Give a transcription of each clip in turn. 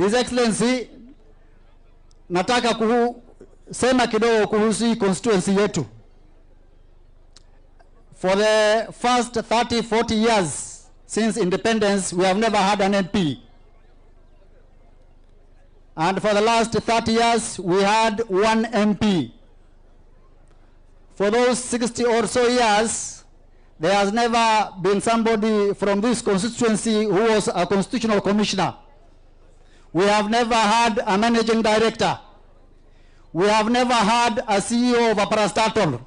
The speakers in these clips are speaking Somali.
His Excellency, nataka kusema kidogo kuhusu constituency yetu. For the first 30-40 years since independence, we have never had an MP. And for the last 30 years, we had one MP. For those 60 or so years, there has never been somebody from this constituency who was a constitutional commissioner. We have never had a managing director. We have never had a CEO of a parastatal.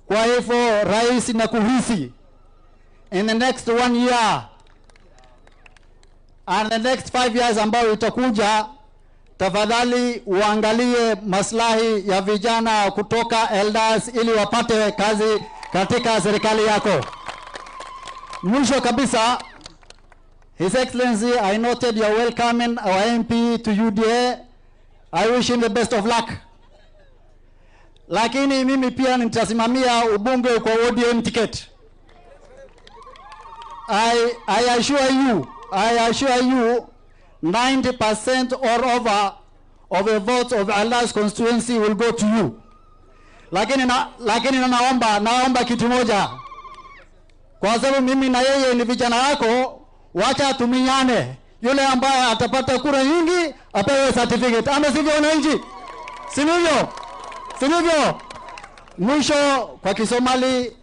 Kwa hivyo, rais na kuhisi, in the next 1 year and the next 5 years ambayo itakuja, tafadhali uangalie maslahi ya vijana kutoka Eldas ili wapate kazi katika serikali yako. Mwisho kabisa, His Excellency, I noted your welcoming our MP to UDA. I wish him the best of luck. Lakini mimi pia nitasimamia ubunge kwa ODM ticket. I assure you 90% or over of the votes of Allah's constituency will go to you. Lakini naomba kitu moja. Kwa sababu mimi na yeye ni vijana wako, wacha tuminyane. Yule ambaye atapata kura nyingi apewe certificate. Ama sivyo wananchi? Sivyo? Mwisho kwa Kisomali,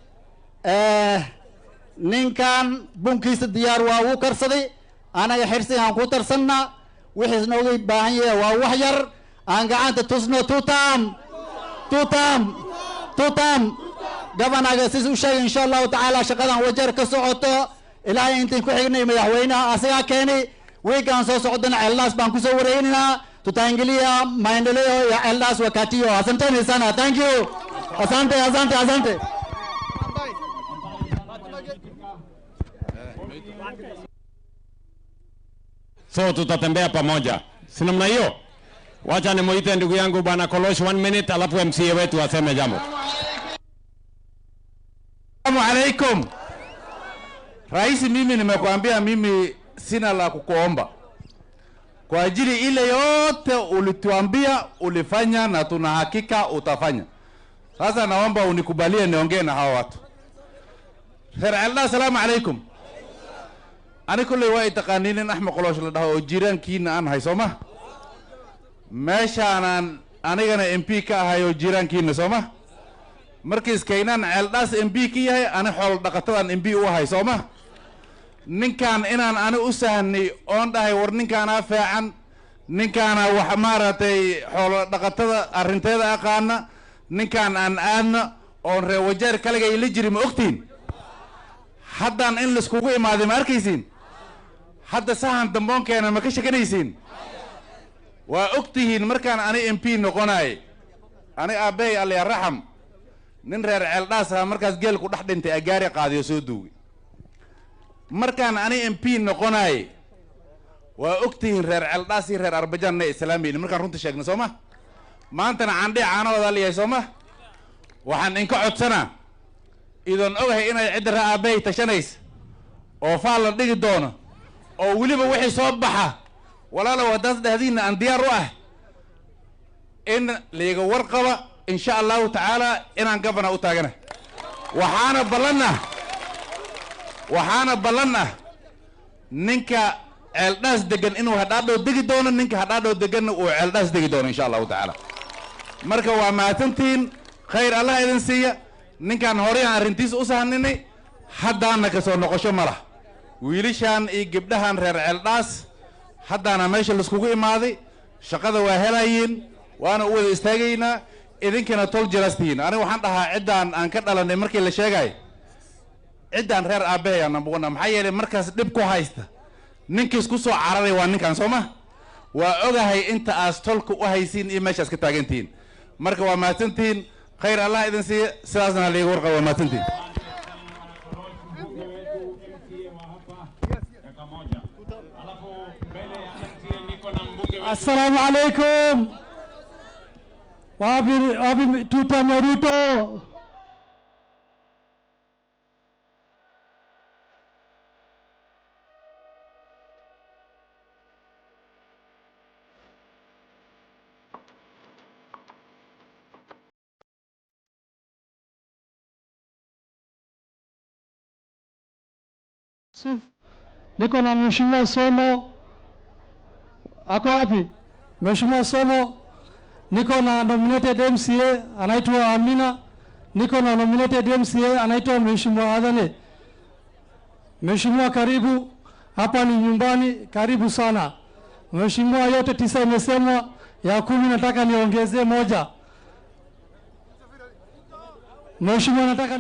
ninkan bunkiisa diyaar waa uu karsaday, anaga xirsi aan ku tarsanna, wixii nooga baahan yahay waa wax yar, aan gacanta tusno tutam gabanaga sis u sheegay insha Allah taala shaqadan wajar ka socoto ilaahay intii ku xignay madaxweynaha asaga keenay weegaan soo socdana Eldas baan ku soo wareynaa tutaangilia maendeleo ya Eldas wakati hiyo. Asanteni sana. Thank you. Asante. So tutatembea pamoja. Si namna hiyo? Wacha nimuite ndugu yangu Bwana Kolosh 1 minute, alafu MCA wetu aseme jambo. Assalamu alaikum. Rais, mimi nimekuambia mimi sina la kukuomba. Kwa ajili ile yote ulituambia ulifanya na tuna hakika utafanya. Sasa naomba unikubalie niongee na hawa watu. Assalamu alaikum. Ani kulli waa taqaaniin Axmed Qolosh la dhaho oo jirankiina aan haysoma. Meeshaan anigana MP ka ahayo jirankiina soma. Markiis keenan Eldas MP ki yahay ana xool dhaqatadan MP u haysoma. Ninkan inaan ana u sahnay oon dhahay war ninkaana fiican, ninkaana wax maaratay xoolo dhaqatada arinteeda aqaana, ninkan aan aadna oon reer wajeer kaliga ila jiri ma ogtiin. Haddaan in la iskugu imaaday ma arkaysiin. Hadda sahan damboonkeena ma ka shakanaysiin. Waa ogtihiin markaan ani MP noqonay, ani aabay Alle yarxam, nin reer Eldas ah markaas geel ku dhex dhintay agaari qaadiyo soo duugay. Markaan ani MP noqonay, waa ogtihiin reer Eldas iyo reer Arbajaan ee islaamiin markaan runta sheegno Soomaa. Maantana candhi caanooda la yahay Soomaa. Waxaan inka codsanaa idan ogahay inay cid raabay tashanays oo faal la dhigi doono oo waliba wixii soo baxa walaalo wadaas dhahdina aan diyaar u ah in liiga warqaba insha Allah taala inaan gabana u taagana. waxaana balana ninka Eldas degan inuu hadhaadho degi doono, ninka hadhaadho degan uu Eldas degi doono insha Allah taala. Marka waa maatantiin khayr Allah idin siiya. ninkan hore aan arintiis u sahninay haddaana ka soo noqosho mala wiilishan iyo gabdhahan reer Eldas haddaana meesha la iskugu imaaday shaqada waa helayeen waana u wada istaagayna idinkana tol jirastiin. Aniga waxaan dhahaa ciddaan aan ka dhalanay markii la sheegay ciddaan reer aabahay aan noqona maxay yeelay markaas dib ku haysta ninkiis ku soo cararay waa ninkan Sooma. waa ogahay inta aas tolku u haysiin iyo meeshaas ka taagantiin. marka waa maatantiin خير الله إذن سياسنا اللي يورقه وماتنتين. السلام عليكم. وابي توتا ناروتو. Niko na Mheshimiwa Somo. Ako wapi? Mheshimiwa Somo. Niko na nominated MCA anaitwa Amina. Niko na nominated MCA anaitwa Mheshimiwa Adhane. Mheshimiwa, karibu. Hapa ni nyumbani, karibu sana. Mheshimiwa, yote 9 imesemwa, ya 10 nataka niongezee moja. Mheshimiwa, nataka